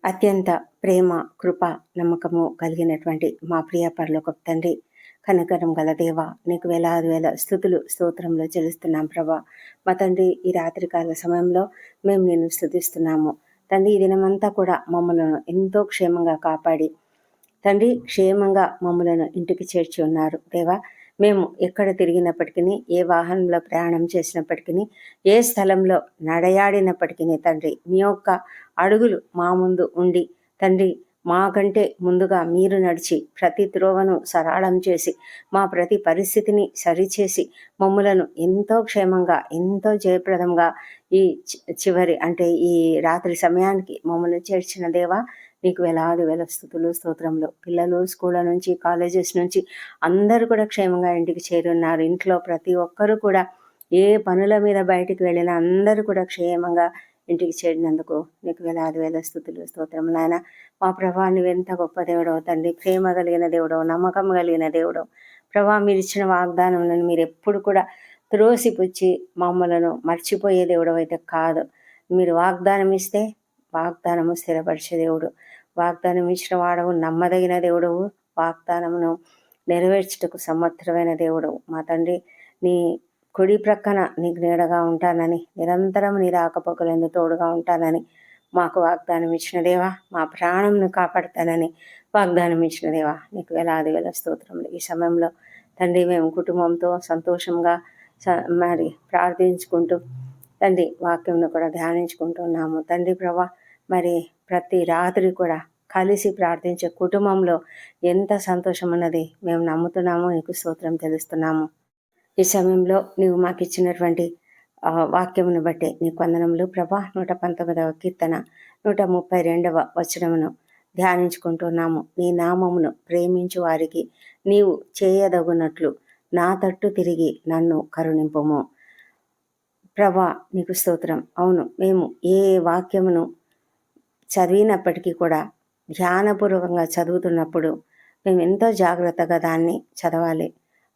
అత్యంత ప్రేమ, కృప, నమ్మకము కలిగినటువంటి మా ప్రియ పరలోకపు తండ్రి, కనికరం గల దేవ, నీకు వేలాది వేల స్తుతులు స్తోత్రములు చెల్లిస్తున్నాం ప్రభా. మా తండ్రి, ఈ రాత్రికాల సమయంలో మేము నిన్ను స్తుతిస్తున్నాము తండ్రి. ఈ దినమంతా కూడా మమ్మల్ని ఎంతో క్షేమంగా కాపాడి తండ్రి, క్షేమంగా మమ్మలను ఇంటికి చేర్చి ఉన్నారు దేవా. మేము ఎక్కడ తిరిగినప్పటికీ, ఏ వాహనంలో ప్రయాణం చేసినప్పటికీ, ఏ స్థలంలో నడయాడినప్పటికీ తండ్రి, మీ యొక్క అడుగులు మా ముందు ఉండి తండ్రి, మాకంటే ముందుగా మీరు నడిచి ప్రతి త్రోవను సరళం చేసి మా ప్రతి పరిస్థితిని సరిచేసి మమ్మలను ఎంతో క్షేమంగా, ఎంతో జయప్రదంగా ఈ చివరి అంటే ఈ రాత్రి సమయానికి మమ్మల్ని చేర్చిన దేవా, నీకు వేలాది వేల స్తుతులు స్తోత్రములు. పిల్లలు స్కూళ్ళ నుంచి, కాలేజెస్ నుంచి అందరూ కూడా క్షేమంగా ఇంటికి చేరున్నారు. ఇంట్లో ప్రతి ఒక్కరూ కూడా ఏ పనుల మీద బయటికి వెళ్ళినా అందరూ కూడా క్షేమంగా ఇంటికి చేరినందుకు నీకు వేలాది వేల స్తుతులు స్తోత్రములు నాయన. మా ప్రభా, నువ్వెంత గొప్ప దేవుడవు తండ్రి, ప్రేమ కలిగిన దేవుడవు, నమ్మకం కలిగిన దేవుడవు ప్రభా. మీరు ఇచ్చిన వాగ్దానములను మీరు ఎప్పుడు కూడా త్రోసిపుచ్చి మమ్మలను మర్చిపోయే దేవుడు అయితే కాదు. మీరు వాగ్దానం ఇస్తే వాగ్దానము స్థిరపరిచే దేవుడు, వాగ్దానం ఇచ్చిన వాడవు, నమ్మదగిన దేవుడవు, వాగ్దానమును నెరవేర్చుటకు సమర్థమైన దేవుడవు మా తండ్రి. నీ కుడి ప్రక్కన నీకు నీడగా ఉంటానని, నిరంతరం నీ రాకపోకలందు తోడుగా ఉంటానని మాకు వాగ్దానం ఇచ్చిన దేవా, మా ప్రాణంను కాపాడుతానని వాగ్దానం ఇచ్చిన దేవా, నీకు వేలాది వేల స్తోత్రములు. ఈ సమయంలో తండ్రి, మేము కుటుంబంతో సంతోషంగా మరి ప్రార్థించుకుంటూ తండ్రి వాక్యంను కూడా ధ్యానించుకుంటున్నాము తండ్రి ప్రభా. మరి ప్రతి రాత్రి కూడా కలిసి ప్రార్థించే కుటుంబంలో ఎంత సంతోషం ఉన్నది మేము నమ్ముతున్నాము, నీకు స్తోత్రం తెలుస్తున్నాము. ఈ సమయంలో నీవు మాకు ఇచ్చినటువంటి వాక్యమును బట్టి నీకు వందనములు ప్రభా. 119వ కీర్తన 132వ వచనమును ధ్యానించుకుంటున్నాము. నీ నామమును ప్రేమించు వారికి నీవు చేయదగునట్లు నా తట్టు తిరిగి నన్ను కరుణింపుము. ప్రభా, నీకు స్తోత్రం. అవును, మేము ఏ వాక్యమును చదివినప్పటికీ కూడా ధ్యానపూర్వకంగా చదువుతున్నప్పుడు మేము ఎంతో జాగ్రత్తగా దాన్ని చదవాలి.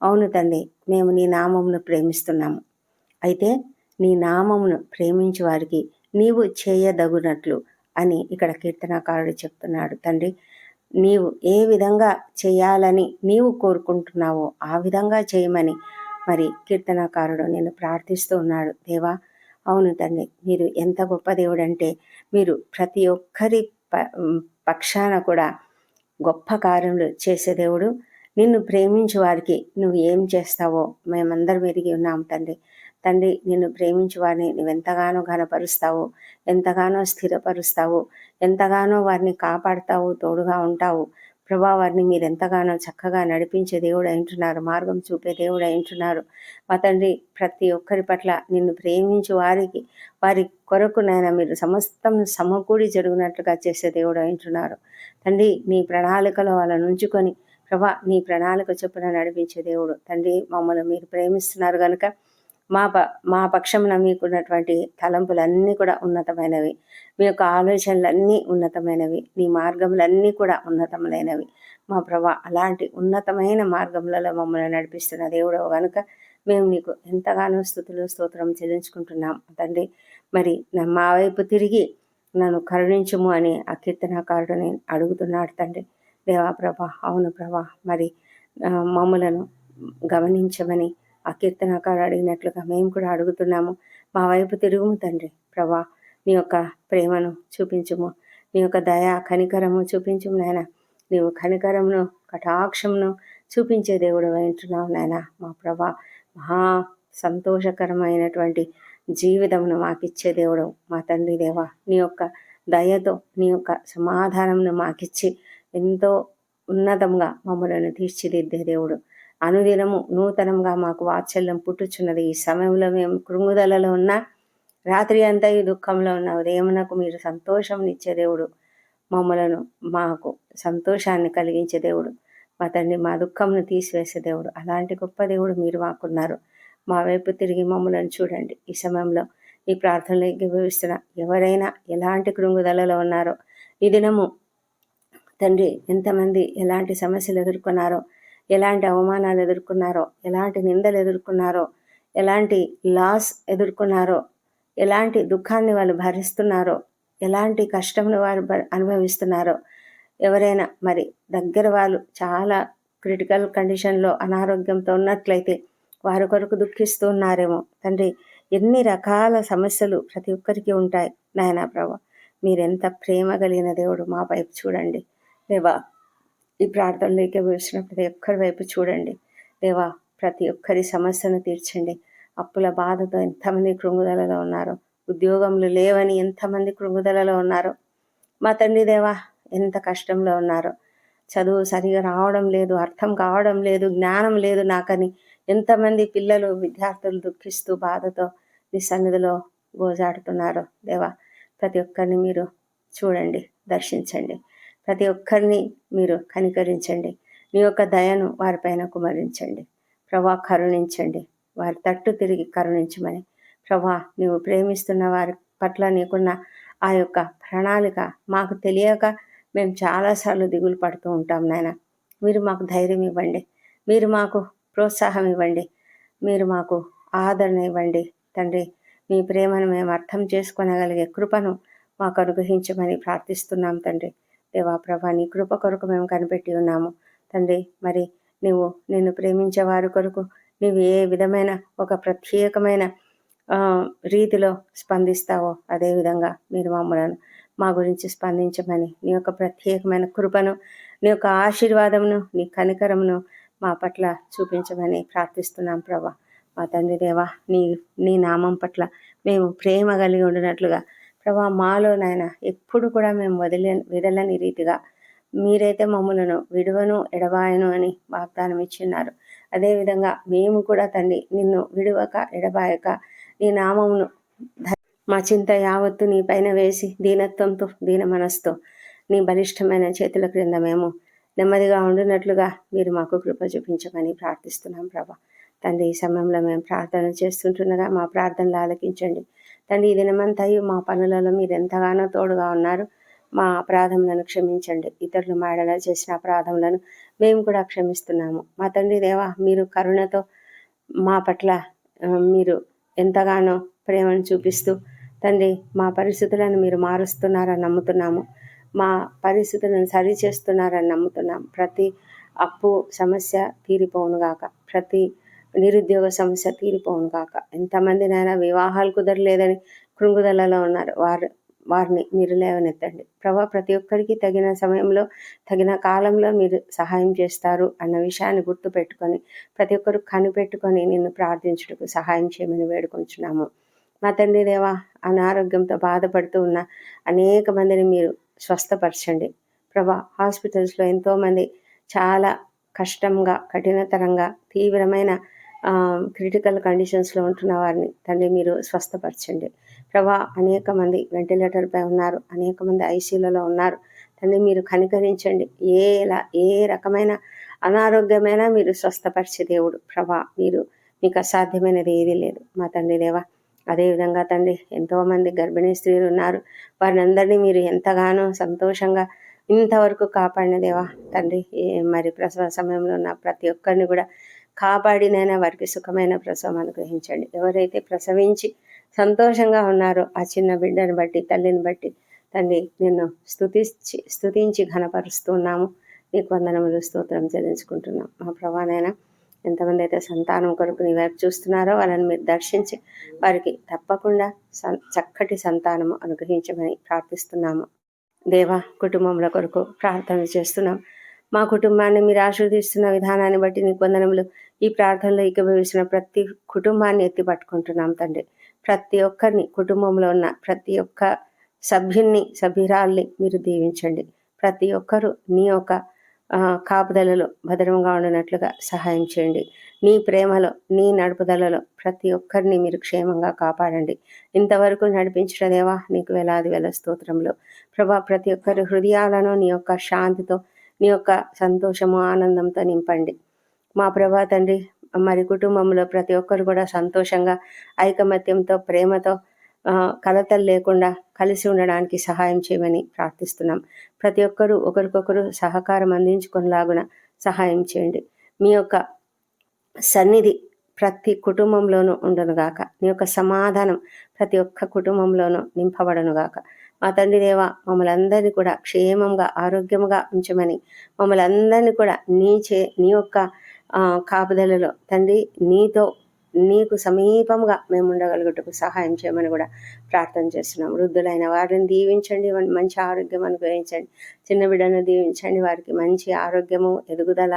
అవును తండ్రి, మేము నీ నామమును ప్రేమిస్తున్నాము. అయితే నీ నామమును ప్రేమించే వారికి నీవు చేయదగునట్లు అని ఇక్కడ కీర్తనాకారుడు చెప్తున్నాడు తండ్రి. నీవు ఏ విధంగా చేయాలని నీవు కోరుకుంటున్నావో ఆ విధంగా చేయమని మరి కీర్తనాకారుడు నేను ప్రార్థిస్తూ ఉన్నాడు దేవా. అవును తండ్రి, మీరు ఎంత గొప్ప దేవుడు అంటే మీరు ప్రతి ఒక్కరి పక్షాన కూడా గొప్ప కార్యములు చేసే దేవుడు. నిన్ను ప్రేమించే వారికి నువ్వు ఏం చేస్తావో మేమందరం ఎరిగి ఉన్నాం తండ్రి. తండ్రి, నిన్ను ప్రేమించే వారిని నువ్వెంతగానో ఘనపరుస్తావు, ఎంతగానో స్థిరపరుస్తావు, ఎంతగానో వారిని కాపాడుతావు, తోడుగా ఉంటావు ప్రభా. వారిని మీరు ఎంతగానో చక్కగా నడిపించే దేవుడు అంటున్నారు, మార్గం చూపే దేవుడు అంటున్నారు మా తండ్రి. ప్రతి ఒక్కరి పట్ల నిన్ను ప్రేమించే వారి కొరకు నాయన మీరు సమస్తం సమకూడి జరుగునట్లుగా చేసే దేవుడు అంటున్నారు తండ్రి. నీ ప్రణాళికలో వాళ్ళని ఉంచుకొని ప్రభా, నీ ప్రణాళిక చొప్పున నడిపించే దేవుడు తండ్రి. మమ్మల్ని మీరు ప్రేమిస్తున్నారు కనుక మా పక్షమున మీకున్నటువంటి తలంపులన్నీ కూడా ఉన్నతమైనవి, మీ యొక్క ఆలోచనలన్నీ ఉన్నతమైనవి, నీ మార్గములన్నీ కూడా ఉన్నతములైనవి మా ప్రభా. అలాంటి ఉన్నతమైన మార్గములలో మమ్మల్ని నడిపిస్తున్న దేవుడు కనుక మేము నీకు ఎంతగానో స్తుతులు స్తోత్రం చెల్లించుకుంటున్నాం తండ్రి. మరి మా వైపు తిరిగి నన్ను కరుణించుము అని ఆ కీర్తనాకారుడు నేను అడుగుతున్నాడు తండ్రి. దేవా ప్రభా, అవును ప్రభా, మరి మమ్మలను గమనించమని ఆ కీర్తనకారు అడిగినట్లుగా మేము కూడా అడుగుతున్నాము. మా వైపు తిరుగుము తండ్రి ప్రభా. నీ యొక్క ప్రేమను చూపించుము, నీ యొక్క దయా కనికరము చూపించుము నాయన. నీవు కనికరమును కటాక్షమును చూపించే దేవుడు వింటున్నావు నాయన మా ప్రభా. మహా సంతోషకరమైనటువంటి జీవితమును మాకిచ్చే దేవుడు మా తండ్రి దేవా. నీ యొక్క దయతో నీ యొక్క సమాధానమును మాకిచ్చి ఎంతో ఉన్నతంగా మమ్మలను తీర్చిదిద్దే దేవుడు. అనుదినము నూతనంగా మాకు వాత్సల్యం పుట్టుచున్నది. ఈ సమయంలో మేము కృంగుదలలో ఉన్నా, రాత్రి అంతా ఈ దుఃఖంలో ఉన్న ఉదయమునకు మీరు సంతోషం ఇచ్చే దేవుడు, మమ్మలను మాకు సంతోషాన్ని కలిగించే దేవుడు మా తండ్రి. మా దుఃఖంను తీసివేసే దేవుడు, అలాంటి గొప్ప దేవుడు మీరు మాకున్నారు. మా వైపు తిరిగి మమ్మలను చూడండి. ఈ సమయంలో ఈ ప్రార్థనలు ఏకీభవిస్తున్న ఎవరైనా ఎలాంటి కృంగుదలలో ఉన్నారో, ఈ దినము తండ్రి ఎంతమంది ఎలాంటి సమస్యలు ఎదుర్కొన్నారో, ఎలాంటి అవమానాలు ఎదుర్కొన్నారో, ఎలాంటి నిందలు ఎదుర్కొన్నారో, ఎలాంటి లాస్ ఎదుర్కొన్నారో, ఎలాంటి దుఃఖాన్ని వాళ్ళు భరిస్తున్నారో, ఎలాంటి కష్టంను వారు అనుభవిస్తున్నారో, ఎవరైనా మరి దగ్గర వాళ్ళు చాలా క్రిటికల్ కండిషన్లో అనారోగ్యంతో ఉన్నట్లయితే వారి కొరకు దుఃఖిస్తూ ఉన్నారేమో తండ్రి. ఎన్ని రకాల సమస్యలు ప్రతి ఒక్కరికి ఉంటాయి నాయనా ప్రభా. మీరెంత ప్రేమ కలిగిన దేవుడు, మా వైపు చూడండి దేవా. ఈ ప్రార్థనలో ఏకీభవించిన ప్రతి ఒక్కరి వైపు చూడండి దేవా. ప్రతి ఒక్కరి సమస్యను తీర్చండి. అప్పుల బాధతో ఎంతమంది కృంగుదలలో ఉన్నారో, ఉద్యోగములు లేవని ఎంతమంది కృంగుదలలో ఉన్నారో, మా తండ్రి దేవా ఎంత కష్టంలో ఉన్నారో, చదువు సరిగా రావడం లేదు, అర్థం కావడం లేదు, జ్ఞానం లేదు నాకని ఎంతమంది పిల్లలు విద్యార్థులు దుఃఖిస్తూ బాధతో నీ సన్నిధిలో గోజాడుతున్నారో దేవా. ప్రతి ఒక్కరిని మీరు చూడండి, దర్శించండి. ప్రతి ఒక్కరిని మీరు కనికరించండి. నీ యొక్క దయను వారిపైన కుమరించండి ప్రభా. కరుణించండి, వారి తట్టు తిరిగి కరుణించమని ప్రభా. నీవు ప్రేమిస్తున్న వారి పట్ల నీకున్న ఆ యొక్క ప్రణాళిక మాకు తెలియక మేము చాలాసార్లు దిగులు పడుతూ ఉంటాం నాయన. మీరు మాకు ధైర్యం ఇవ్వండి, మీరు మాకు ప్రోత్సాహం ఇవ్వండి, మీరు మాకు ఆదరణ ఇవ్వండి తండ్రి. మీ ప్రేమను మేము అర్థం చేసుకోగలిగే కృపను మాకు అనుగ్రహించమని ప్రార్థిస్తున్నాం తండ్రి. దేవా ప్రభా, నీ కృప కొరకు మేము కనిపెట్టి ఉన్నాము తండ్రి. మరి నిన్ను ప్రేమించే వారి కొరకు నీవు ఏ విధమైన ఒక ప్రత్యేకమైన రీతిలో స్పందిస్తావో అదేవిధంగా మీరు మమ్మలను మా గురించి స్పందించమని నీ యొక్క ప్రత్యేకమైన కృపను, నీ యొక్క ఆశీర్వాదమును, నీ కనికరమును మా పట్ల చూపించమని ప్రార్థిస్తున్నాం ప్రభా. మా తండ్రి దేవా, నీ నామం పట్ల మేము ప్రేమ కలిగి ఉండినట్లుగా ప్రభా, మాలో నాయన ఎప్పుడు కూడా మేము విడలని రీతిగా మీరైతే మమ్మలను విడువను ఎడబాయను అని వాగ్దానం ఇచ్చిన్నారు. అదేవిధంగా మేము కూడా తండ్రి నిన్ను విడువక ఎడబాయక నీ నామమును మా చింత యావత్తు నీ పైన వేసి దీనత్వంతో, దీన మనస్తో నీ బలిష్టమైన చేతుల క్రింద మేము నెమ్మదిగా ఉండినట్లుగా మీరు మాకు కృప చూపించమని ప్రార్థిస్తున్నాం ప్రభా. తండ్రి, ఈ సమయంలో మేము ప్రార్థన చేస్తుంటుండగా మా ప్రార్థనలు ఆలకించండి తండ్రి. ఈ దినమంతయు మా పనులలో మీరు ఎంతగానో తోడుగా ఉన్నారు. మా అపరాధములను క్షమించండి. ఇతరులు మాడలా చేసిన అపరాధములను మేము కూడా క్షమిస్తున్నాము. మా తండ్రి దేవా, మీరు కరుణతో మా పట్ల మీరు ఎంతగానో ప్రేమను చూపిస్తూ తండ్రి మా పరిస్థితులను మీరు మారుస్తున్నారని నమ్ముతున్నాము. మా పరిస్థితులను సరి చేస్తున్నారని నమ్ముతున్నాం. ప్రతి అప్పు సమస్య తీరిపోవునుగాక, ప్రతి నిరుద్యోగ సమస్య తీరిపోవునుగాక. ఎంతమందినైనా వివాహాలు కుదరలేదని కృంగుదలలో ఉన్నారు, వారిని మీరు లేవనెత్తండి ప్రభా. ప్రతి ఒక్కరికి తగిన సమయంలో తగిన కాలంలో మీరు సహాయం చేస్తారు అన్న విషయాన్ని గుర్తు పెట్టుకొని ప్రతి ఒక్కరు కనిపెట్టుకొని నిన్ను ప్రార్థించుటకు సహాయం చేయమని వేడుకొంచున్నాము. మా తండ్రి దేవా, అనారోగ్యంతో బాధపడుతూ ఉన్న అనేక మందిని మీరు స్వస్థపరచండి ప్రభా. హాస్పిటల్స్లో ఎంతోమంది చాలా కష్టంగా, కఠినతరంగా, తీవ్రమైన క్రిటికల్ కండిషన్స్లో ఉంటున్న వారిని తండ్రి మీరు స్వస్థపరచండి ప్రభా. అనేక మంది వెంటిలేటర్పై ఉన్నారు, అనేక మంది ఐసీయూలలో ఉన్నారు తండ్రి. మీరు కనికరించండి. ఏ రకమైన అనారోగ్యమైనా మీరు స్వస్థపరిచే దేవుడు ప్రభా. మీకు అసాధ్యమైనది ఏదీ లేదు మా తండ్రి దేవా. అదేవిధంగా తండ్రి, ఎంతోమంది గర్భిణీ స్త్రీలు ఉన్నారు, వారిని అందరినీ మీరు ఎంతగానో సంతోషంగా ఇంతవరకు కాపాడిన దేవా తండ్రి. మరి ప్రసవ సమయంలో ఉన్న ప్రతి ఒక్కరిని కూడా కాపాడినైనా వారికి సుఖమైన ప్రసవం అనుగ్రహించండి. ఎవరైతే ప్రసవించి సంతోషంగా ఉన్నారో ఆ చిన్న బిడ్డను బట్టి, తల్లిని బట్టి తండ్రి నిన్ను స్తుతించి ఘనపరుస్తున్నాము. నీకు వందనములు, స్తోత్రం చెల్లించుకుంటున్నాం మా ప్రభానైనా. ఎంతమంది అయితే సంతానం కొరకు నీ వైపు చూస్తున్నారో వాళ్ళని మీరు దర్శించి వారికి తప్పకుండా చక్కటి సంతానము అనుగ్రహించమని ప్రార్థిస్తున్నాము దేవా. కుటుంబముల కొరకు ప్రార్థన చేస్తున్నాం. మా కుటుంబాన్ని మీరు ఆశీర్వదిస్తున్న విధానాన్ని బట్టి నీకు వందనములు. ఈ ప్రార్థనలో ఏకీభవించిన ప్రతి కుటుంబాన్ని ఎత్తి పట్టుకుంటున్నాం తండ్రి. ప్రతి ఒక్కరిని, కుటుంబంలో ఉన్న ప్రతి ఒక్క సభ్యురాల్ని మీరు దీవించండి. ప్రతి ఒక్కరూ నీ యొక్క కాపుదలలో భద్రంగా ఉండినట్లుగా సహాయం చేయండి. నీ ప్రేమలో, నీ నడుపుదలలో ప్రతి ఒక్కరిని మీరు క్షేమంగా కాపాడండి. ఇంతవరకు నడిపించిన దేవా నీకు వేలాది వేల స్తోత్రములు ప్రభా. ప్రతి ఒక్కరి హృదయాలను నీ యొక్క శాంతితో, నీ యొక్క సంతోషము, ఆనందంతో నింపండి మా ప్రభా తండ్రి. మరి కుటుంబంలో ప్రతి ఒక్కరు కూడా సంతోషంగా, ఐకమత్యంతో, ప్రేమతో, కలతలు లేకుండా కలిసి ఉండడానికి సహాయం చేయమని ప్రార్థిస్తున్నాం. ప్రతి ఒక్కరూ ఒకరికొకరు సహకారం అందించుకునేలాగున సహాయం చేయండి. మీ యొక్క సన్నిధి ప్రతి కుటుంబంలోనూ ఉండునుగాక. నీ యొక్క సమాధానం ప్రతి ఒక్క కుటుంబంలోనూ నింపబడనుగాక మా తండ్రి దేవ మమ్మల్ని అందరినీ కూడా క్షేమంగా ఆరోగ్యంగా ఉంచమని, మమ్మల్ని అందరినీ కూడా నీ యొక్క కాపుదలలో తండ్రి నీకు సమీపంగా మేము ఉండగలుగుటకు సహాయం చేయమని కూడా ప్రార్థన చేస్తున్నాం. వృద్ధులైన వారిని దీవించండి, మంచి ఆరోగ్యం అనుగ్రహించండి. చిన్న బిడ్డలను దీవించండి, వారికి మంచి ఆరోగ్యము ఎదుగుదల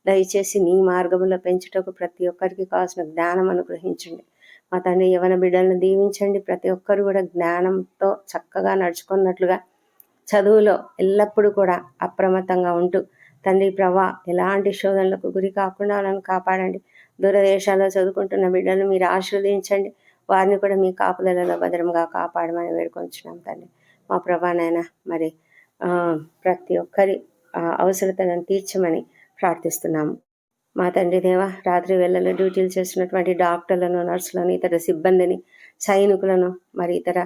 దయచేసి నీ మార్గంలో పెంచుటకు ప్రతి ఒక్కరికి కావాల్సిన జ్ఞానం అనుగ్రహించండి. మా తండ్రి యవన బిడ్డలను దీవించండి, ప్రతి ఒక్కరు కూడా జ్ఞానంతో చక్కగా నడుచుకున్నట్లుగా చదువులో ఎల్లప్పుడూ కూడా అప్రమత్తంగా ఉంటూ తండ్రి ప్రభా ఎలాంటి శోధనలకు గురి కాకుండా వాళ్ళని కాపాడండి. దూరదేశాల్లో చదువుకుంటున్న బిడ్డలను మీరు ఆశీర్వదించండి, వారిని కూడా మీ కాపుదలలో భద్రంగా కాపాడమని వేడుకొంచున్నాం తండ్రి. మా ప్రభానైనా మరి ప్రతి ఒక్కరి అవసరతలను తీర్చమని ప్రార్థిస్తున్నాము. మా తండ్రి దేవ రాత్రి వేళల్లో డ్యూటీలు చేస్తున్నటువంటి డాక్టర్లను, నర్సులను, ఇతర సిబ్బందిని, సైనికులను, మరి ఇతర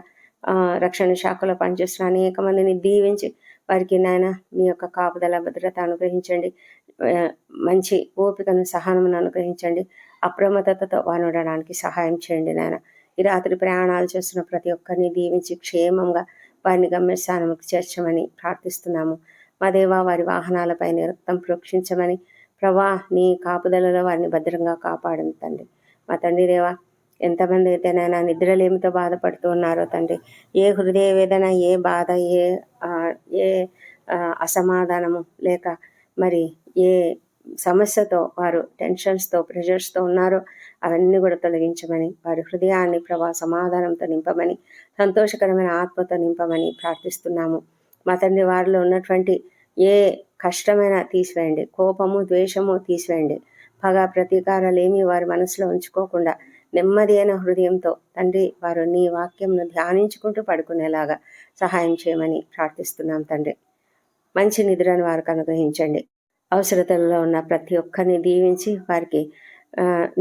రక్షణ శాఖలో పనిచేస్తున్న అనేక మందిని దీవించి వారికి నాయన మీ యొక్క కాపుదల భద్రత అనుగ్రహించండి. మంచి ఓపికను సహనమును అనుగ్రహించండి. అప్రమత్తతతో వారు ఉండడానికి సహాయం చేయండి నాయన. ఈ రాత్రి ప్రయాణాలు చేస్తున్న ప్రతి ఒక్కరిని దీవించి క్షేమంగా వారిని గమ్యస్థానంకి చేర్చమని ప్రార్థిస్తున్నాము. మా దేవ వారి వాహనాలపై రక్తం ప్రోక్షించమని ప్రభా నీ కాపుదలలో వారిని భద్రంగా కాపాడండి తండ్రి. మా తండ్రి దేవా ఎంతమంది అయితేనైనా నిద్రలేమితో బాధపడుతూ ఉన్నారో తండ్రి, ఏ హృదయ వేదన, ఏ బాధ, ఏ అసమాధానము లేక మరి ఏ సమస్యతో వారు టెన్షన్స్తో ప్రెషర్స్తో ఉన్నారో అవన్నీ కూడా తొలగించమని, వారి హృదయాన్ని ప్రభా సమాధానంతో నింపమని, సంతోషకరమైన ఆత్మతో నింపమని ప్రార్థిస్తున్నాము. మా తండ్రి వారిలో ఉన్నటువంటి ఏ కష్టమైనా తీసివేయండి, కోపము ద్వేషము తీసివేయండి, పగ ప్రతీకారాలు ఏమీ వారి మనసులో ఉంచుకోకుండా నెమ్మది అయిన హృదయంతో తండ్రి వారు నీ వాక్యంను ధ్యానించుకుంటూ పడుకునేలాగా సహాయం చేయమని ప్రార్థిస్తున్నాం తండ్రి. మంచి నిద్రను వారికి అనుగ్రహించండి. అవసరతలలో ఉన్న ప్రతి ఒక్కరిని దీవించి వారికి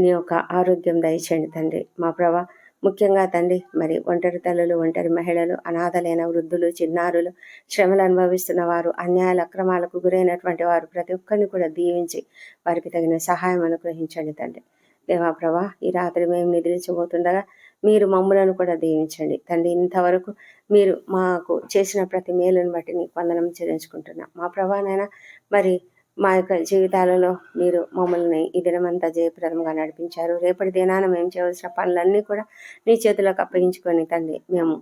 నీ యొక్క ఆరోగ్యం దయచేయండి తండ్రి. మా ప్రభా ముఖ్యంగా తండ్రి మరి ఒంటరి తల్లులు, ఒంటరి మహిళలు, అనాథలైన వృద్ధులు, చిన్నారులు, శ్రమలు అనుభవిస్తున్న వారు, అన్యాయాల అక్రమాలకు గురైనటువంటి వారు ప్రతి ఒక్కరిని కూడా దీవించి వారికి తగిన సహాయం అనుగ్రహించండి తండ్రి. దేవా ప్రభా ఈ రాత్రి మేము నిద్రించబోతుండగా మీరు మమ్ములను కూడా దీవించండి తండ్రి. ఇంతవరకు మీరు మాకు చేసిన ప్రతి మేలును బట్టి నీకు వందనం చెల్లించుకుంటున్నాం. మా ప్రభానైనా మరి మా యొక్క జీవితాలలో మీరు మమ్మల్ని ఈ దినమంతా జయప్రదంగా నడిపించారు. రేపటి దినాన మేము చేయవలసిన పనులన్నీ కూడా నీ చేతులకు అప్పగించుకొని తండ్రి మేము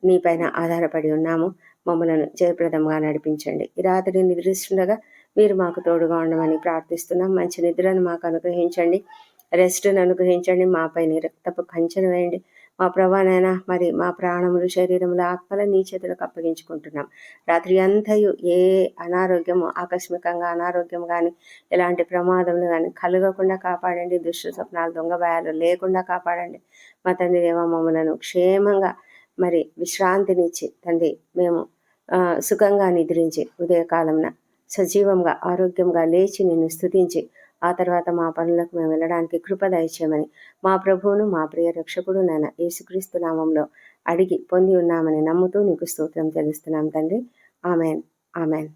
నీపైన ఆధారపడి ఉన్నాము. మమ్మలను జయప్రదంగా నడిపించండి. ఈ రాత్రి నిద్రిస్తుండగా మీరు మాకు తోడుగా ఉండమని ప్రార్థిస్తున్నాం. మంచి నిద్రను మాకు అనుగ్రహించండి, రెస్ట్ను అనుగ్రహించండి, మాపై నీ రక్తపు కంచెను వేయండి. మా ప్రభానైనా మరి మా ప్రాణములు, శరీరములు, ఆత్మలు నీ చేతులకు అప్పగించుకుంటున్నాం. రాత్రి అంతయు ఏ అనారోగ్యము, ఆకస్మికంగా అనారోగ్యం కానీ ఎలాంటి ప్రమాదములు కానీ కలగకుండా కాపాడండి. దుష్ట స్వప్నాలు, దొంగ భయాలు లేకుండా కాపాడండి. మా తండ్రి దేవ మమ్మలను క్షేమంగా మరి విశ్రాంతినిచ్చి తండ్రి మేము సుఖంగా నిద్రించి ఉదయకాలంన సజీవంగా ఆరోగ్యంగా లేచి నిన్ను స్తుతించి ఆ తర్వాత మా పనులకు మేము వెళ్ళడానికి కృప దయచేయమని మా ప్రభువును మా ప్రియ రక్షకుడు నాయన యేసుక్రీస్తు నామంలో అడిగి పొంది ఉన్నామని నమ్ముతూ నీకు స్తోత్రం తెలుస్తున్నాం తండ్రి. Amen, amen.